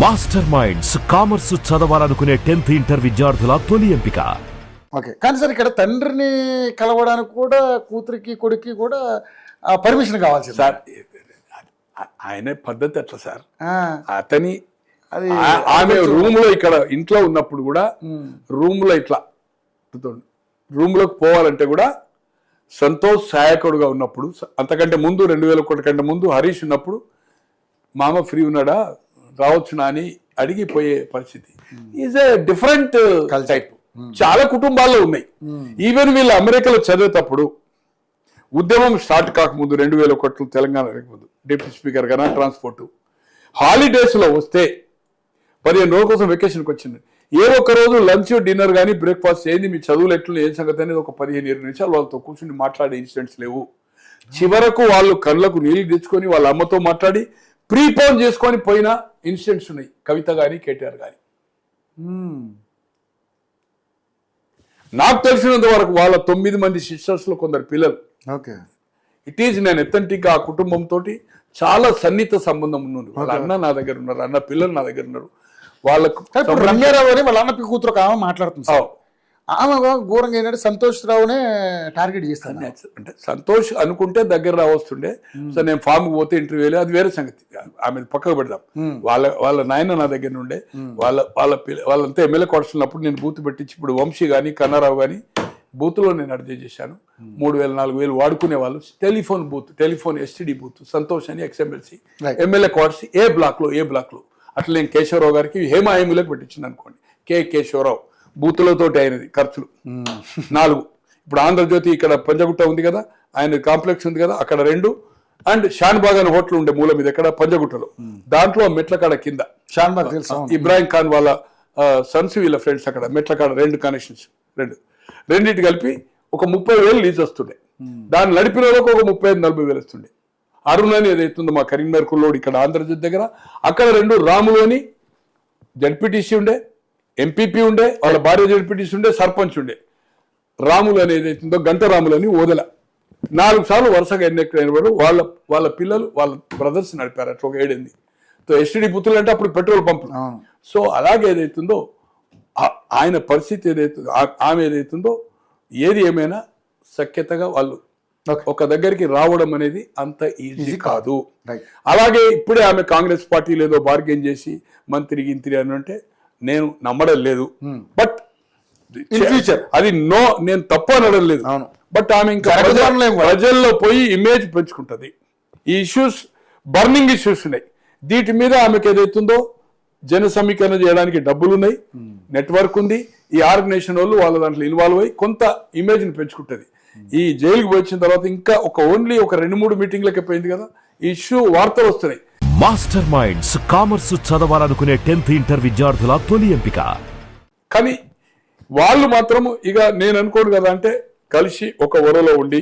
Master minds commerce చదవాలనుకునే 10th inter విద్యార్థుల తొలి ఎంపిక. ఓకే, కానీ సార్ ఇక్కడ తండ్రిని కలవడానికి కూడా కూతురికి కొడుక్కి కూడా పర్మిషన్ కావాల్సింది సార్. ఆయన పద్ధతి అట్లా సార్. అతని ఆమె రూమ్ లో ఇక్కడ ఇంట్లో ఉన్నప్పుడు కూడా రూమ్ లో ఇట్లా రూమ్ లోకి పోవాలంటే కూడా సంతోష్ సహాయకుడుగా ఉన్నప్పుడు, అంతకంటే ముందు 2001 కంటే ముందు హరీష్ ఉన్నప్పుడు మామ ఫ్రీ ఉన్నాడా రావచ్చునా అని అడిగిపోయే పరిస్థితి. Is a different type. చాలా కుటుంబాల్లో ఉన్నాయి. ఈవెన్ వీళ్ళు అమెరికాలో చదివేటప్పుడు ఉద్యమం స్టార్ట్ కాకముందు 2001 తెలంగాణ ముందు డిప్యూటీ స్పీకర్ గానా ట్రాన్స్పోర్ట్ హాలిడేస్ లో వస్తే 15 రోజుల కోసం వెకేషన్కి వచ్చింది. ఏ ఒక్క రోజు లంచ్ డిన్నర్ కానీ బ్రేక్ఫాస్ట్ ఏంది మీ చదువులు ఎట్లు ఏం సంగతి అనేది ఒక 15-20 నిమిషాలు వాళ్ళతో కూర్చుని మాట్లాడే ఇన్సిడెంట్స్ లేవు. చివరకు వాళ్ళు కళ్ళకు నీళ్లు తెచ్చుకొని వాళ్ళ అమ్మతో మాట్లాడి ప్రీపోన్ చేసుకొని పోయిన ఇన్సిడెంట్స్ ఉన్నాయి. కవిత కానీ కేటీఆర్ కానీ. నాకు తెలిసినంత వరకు వాళ్ళ 9 మంది సిస్టర్స్ లో కొందరు పిల్లలు. ఓకే, ఇట్ ఈజ్ నేను ఎత్తంటికి ఆ కుటుంబంతో చాలా సన్నిహిత సంబంధం ఉన్నది. వాళ్ళ అన్న నా దగ్గర ఉన్నారు, అన్న పిల్లలు నా దగ్గర ఉన్నారు. వాళ్ళకు రమ్యారావు అని వాళ్ళ అన్న కూతురు ఆమె మాట్లాడుతుంది. ఆమె ఘోరంగా ఏంటంటే సంతోష్ రావునే టార్గెట్ చేస్తాను. అంటే సంతోష్ అనుకుంటే దగ్గర రావస్తుండే. సో నేను ఫామ్ పోతే ఇంటర్వ్యూలే, అది వేరే సంగతి. ఆమె పక్కకు పెడదాం. వాళ్ళ నాయన నా దగ్గర నుండే వాళ్ళంతా ఎమ్మెల్యే క్వార్టర్స్ ఉన్నప్పుడు నేను బూత్ పెట్టించి, ఇప్పుడు వంశీ కానీ కన్నారావు కానీ బూత్లో నేను అడ్జస్ట్ చేశాను. 3000-4000 వాడుకునే వాళ్ళు. Telephone booth, telephone STD booth Santosh అని ఎక్స్ఎమ్మెల్సీ ఎమ్మెల్యే క్వార్టర్స్ ఏ బ్లాక్ లో అట్లా నేను కేశవరావు గారికి హేమాయములకు పెట్టించింది అనుకోండి. కేశవరావు బూతులతోటి అయినది ఖర్చులు 4. ఇప్పుడు ఆంధ్రజ్యోతి ఇక్కడ పంజగుట్ట ఉంది కదా, ఆయన కాంప్లెక్స్ ఉంది కదా, అక్కడ 2. అండ్ షాన్బాగ్ అనే హోటల్ ఉండే మూల మీద ఇక్కడ పంజగుట్టలో, దాంట్లో మెట్లకాడ కింద షాన్బాగ్ ఇబ్రాహిం ఖాన్ వాళ్ళ సన్స్ వీళ్ళ ఫ్రెండ్స్ అక్కడ మెట్లకాడ 2 కనెక్షన్స్, రెండింటి కలిపి ఒక 30,000 లీజ్ వస్తుండే. దాన్ని నడిపిన వాళ్ళకు ఒక 35-40,000 వస్తుండే. అరుణ్ అని ఏదైతుందో మా కరీంనగర్ కుల్లోడు ఇక్కడ ఆంధ్రజ్యోతి దగ్గర, అక్కడ 2 రాములు అని జడ్పీటీసీ ఉండే, ఎంపీపీ ఉండే, వాళ్ళ భార్య జడ్పీటీసీ ఉండే, సర్పంచ్ ఉండే. రాములు అని ఏదైతుందో గంట రాములు అని ఓదల 4 సార్లు వరుసగా ఎన్నికైన వాడు. వాళ్ళ పిల్లలు వాళ్ళ బ్రదర్స్ నడిపారు అట్లా ఒక 7-8. సో ఎస్టీడీ బుత్తులు అంటే అప్పుడు పెట్రోల్ పంపులు. సో అలాగే ఏదైతుందో ఆయన పరిస్థితి ఏదైతుందో, ఆమె ఏదైతుందో, ఏది ఏమైనా సఖ్యతగా వాళ్ళు ఒక దగ్గరికి రావడం అనేది అంత ఈజీ కాదు. అలాగే ఇప్పుడే ఆమె కాంగ్రెస్ పార్టీ లేదో బార్గెన్ చేసి మంత్రి గింత్రి అని అంటే నేను నమ్మడం లేదు. బట్ ఇన్ ఫ్యూచర్ అది నేను తప్పు అనడం లేదు. బట్ ఆమె ఇంకా ప్రజల్లో పోయి ఇమేజ్ పెంచుకుంటది. ఈ ఇష్యూస్ బర్నింగ్ ఇష్యూస్ ఉన్నాయి. వీటి మీద ఆమెకు ఏదైతుందో జన సమీకరణ చేయడానికి డబ్బులు ఉన్నాయి, నెట్వర్క్ ఉంది. ఈ ఆర్గనైజేషన్ వాళ్ళు వాళ్ళ దాంట్లో ఇన్వాల్వ్ అయ్యి కొంత ఇమేజ్ ని పెంచుకుంటది. ఈ జైలుకి వచ్చిన తర్వాత ఇంకా ఓన్లీ ఒక 2-3 మీటింగ్లకి పోయింది కదా, ఈ ఇష్యూ వార్తలు వస్తున్నాయి. మాస్టర్ మైండ్స్ కామర్స్ చదవాలనుకునే 10th ఇంటర్ విద్యార్థుల తొలి ఎంపిక. కానీ వాళ్ళు మాత్రము ఇక నేను అనుకోను కదా అంటే కలిసి ఒక వరలో ఉండి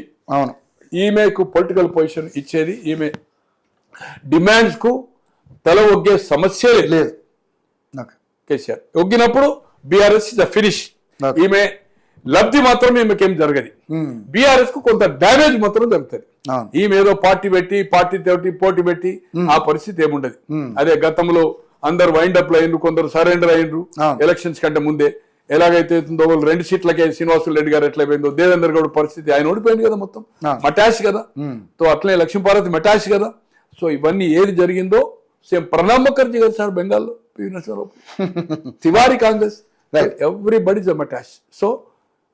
ఈమెకు పొలిటికల్ పొజిషన్ ఇచ్చేది, ఈమె డిమాండ్స్ కు తల ఒగ్గే సమస్య లేదు. కేసీఆర్ ఒగ్గినప్పుడు బీఆర్ఎస్ ఇస్ ఫినిష్. ఈమె లబ్ధి మాత్రం ఈమెకేం జరగదు. బీఆర్ఎస్ కు కొంత డ్యామేజ్ మాత్రం జరుగుతుంది. ఈమె ఏదో పార్టీ తోటి పోటీ పెట్టి ఆ పరిస్థితి ఏముండదు. అదే గతంలో అందరు వైండ్ అప్ అయ్యిండ్రు, కొందరు సరెండర్ అయ్యిండ్రు ఎలక్షన్స్ కంటే ముందే. ఎలాగైతే 2 సీట్లకే శ్రీనివాసులు రెడ్డి గారు ఎట్లయిపోయిందో, దేవేందర్ గౌడ్ పరిస్థితి ఆయన ఓడిపోయింది కదా, మొత్తం మటాష్ కదా. సో అట్లనే లక్ష్మీపార్వతి మటాష్ కదా. సో ఇవన్నీ ఏది జరిగిందో సేమ్ ప్రణబ్ ముఖర్జీ కదా సార్ బెంగాల్లో, తివారీ కాంగ్రెస్, ఎవ్రీబడి ఇస్ మటాష్. సో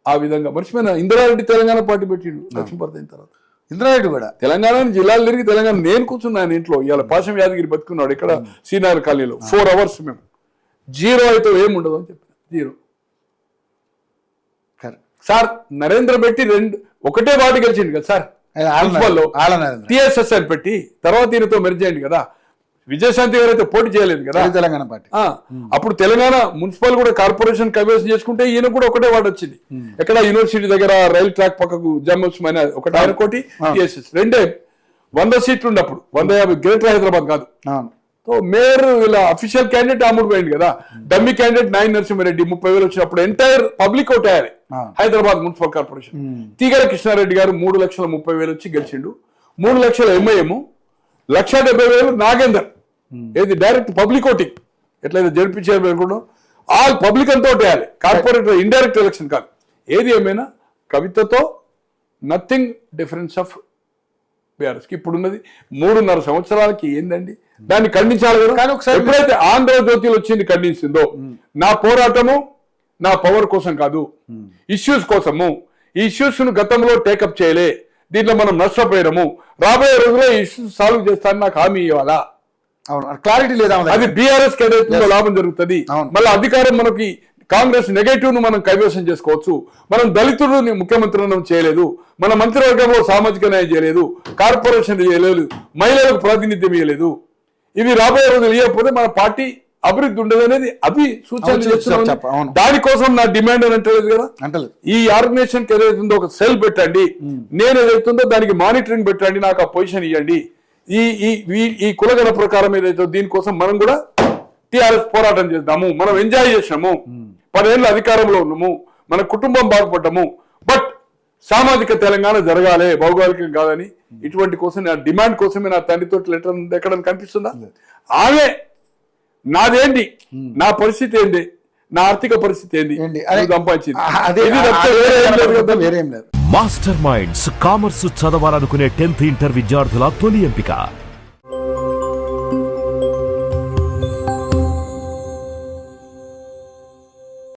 ఆ విధంగా మర్చిపోయిన ఇందిరారెడ్డి తెలంగాణ పార్టీ పెట్టిండు లక్ష్మీపార్వతి అయిన తర్వాత. ఇందిరారెడ్డి కూడా తెలంగాణ జిల్లాలు తిరిగి తెలంగాణ నేను కూర్చున్నాను ఇంట్లో. ఇవాళ పాశం యాదగిరి బతుకున్నాడు ఇక్కడ శ్రీనగర్ కాలనీలో 4 hours మేము 0 అయితే ఏముండదు అని చెప్పిన 0. సార్ నరేంద్ర పెట్టి ఒకటే వార్డు గెలిచిండు కదా సార్ మున్సిపల్లో, టిఎస్ఎస్ అని పెట్టి తర్వాత ఈయనతో మెర్జ్ చేయండి కదా. విజయశాంతి గారు అయితే పోటీ చేయలేదు కదా తెలంగాణ పార్టీ. అప్పుడు తెలంగాణ మున్సిపల్ కూడా కార్పొరేషన్ కైవసం చేసుకుంటే ఈయన కూడా ఒకటే వార్డు వచ్చింది. ఎక్కడ యూనివర్సిటీ దగ్గర రైల్ ట్రాక్ పక్కకు జమ్మమైన ఒకటి ఆయన కోటి టిఎస్ఎస్ 100 సీట్లు ఉన్నప్పుడు 150 గ్రేటర్ హైదరాబాద్ కాదు. సో మేయర్ ఇలా అఫీషియల్ క్యాండిడేట్ అమ్ముడు పోయింది కదా. డమ్మీ క్యాండిడేట్ 9 నరసింహారెడ్డి 30,000 వచ్చినప్పుడు ఎంటైర్ పబ్లిక్ ఓట్ అయ్యాలి హైదరాబాద్ మున్సిపల్ కార్పొరేషన్. తీగల కృష్ణారెడ్డి గారు 3,30,30,000 వచ్చి గెలిచిండు. 3 లక్షల ఎంఐఎం, 1,70,000 నాగేందర్. ఏది డైరెక్ట్ పబ్లిక్ ఓటింగ్ ఎట్లయితే జడ్పీ చైర్మన్ అనుకుంటాం ఆల్ పబ్లిక్ అంతా ఓటేయాలి. కార్పొరేట్ ఇండైరెక్ట్ ఎలక్షన్ కాదు. ఏది ఏమైనా కవితతో నథింగ్ డిఫరెన్స్ ఆఫ్ బీఆర్ఎస్ కి ఇప్పుడున్నది 3.5 సంవత్సరాలకి ఏందండి, దాన్ని ఖండించాలి కదా. కానీ ఒకసారి ఎప్పుడైతే ఆంధ్రజ్యోతిలో వచ్చింది ఖండించిందో, నా పోరాటము నా పవర్ కోసం కాదు, ఇష్యూస్ కోసము. ఈ ఇష్యూస్ ను గతంలో టేకప్ చేయలే, దీంట్లో మనం నష్టపోయాము, రాబోయే రోజుల్లో ఈ ఇష్యూస్ సాల్వ్ చేస్తానని నాకు హామీ ఇవ్వాలా. అవును, క్లారిటీ లేదా అది బీఆర్ఎస్ కి ఏదైతుందో లాభం జరుగుతుంది. మళ్ళీ అధికారం మనకి కాంగ్రెస్ నెగటివ్ ను మనం కైవసం చేసుకోవచ్చు. మనం దళితుడిని ముఖ్యమంత్రిని చేయలేదు, మన మంత్రివర్గంలో సామాజిక న్యాయం చేయలేదు, కార్పొరేషన్ చేయలేదు, మహిళలకు ప్రాతినిధ్యం ఇవ్వలేదు. ఇవి రాబోయే రోజులు ఇవ్వకపోతే మన పార్టీ అభివృద్ధి ఉండదు అనేది అవి సూచనలు చేస్తున్నాను. దానికోసం నా డిమాండ్ అని అంటలేదు కదా. ఈ ఆర్గనైజేషన్ కి ఏదైతుందో ఒక సెల్ పెట్టండి, నేను ఏదైతుందో దానికి మానిటరింగ్ పెట్టండి, నాకు ఆ పొజిషన్ ఇవ్వండి. ఈ కులగణ ప్రకారం ఏదైతే దీనికోసం మనం కూడా టీఆర్ఎస్ పోరాటం చేద్దాము. మనం ఎంజాయ్ చేసినాము, 10 ఏళ్ళు అధికారంలో ఉన్నాము, మన కుటుంబం బాగుపడ్డాము. బట్ సామాజిక తెలంగాణ జరగాలి, భౌగోళికం కాదని. ఇటువంటి కోసం నా డిమాండ్ కోసమే నా తండ్రితో లెటర్ ఎక్కడ కనిపిస్తుందా? ఆమె నాదేంటి, నా పరిస్థితి ఏంటి, నా ఆర్థిక పరిస్థితి ఏంటి సంపాదించింది. మాస్టర్ మైండ్స్ కామర్స్ చదవాలనుకునే 10th ఇంటర్ విద్యార్థుల తొలి ఎంపిక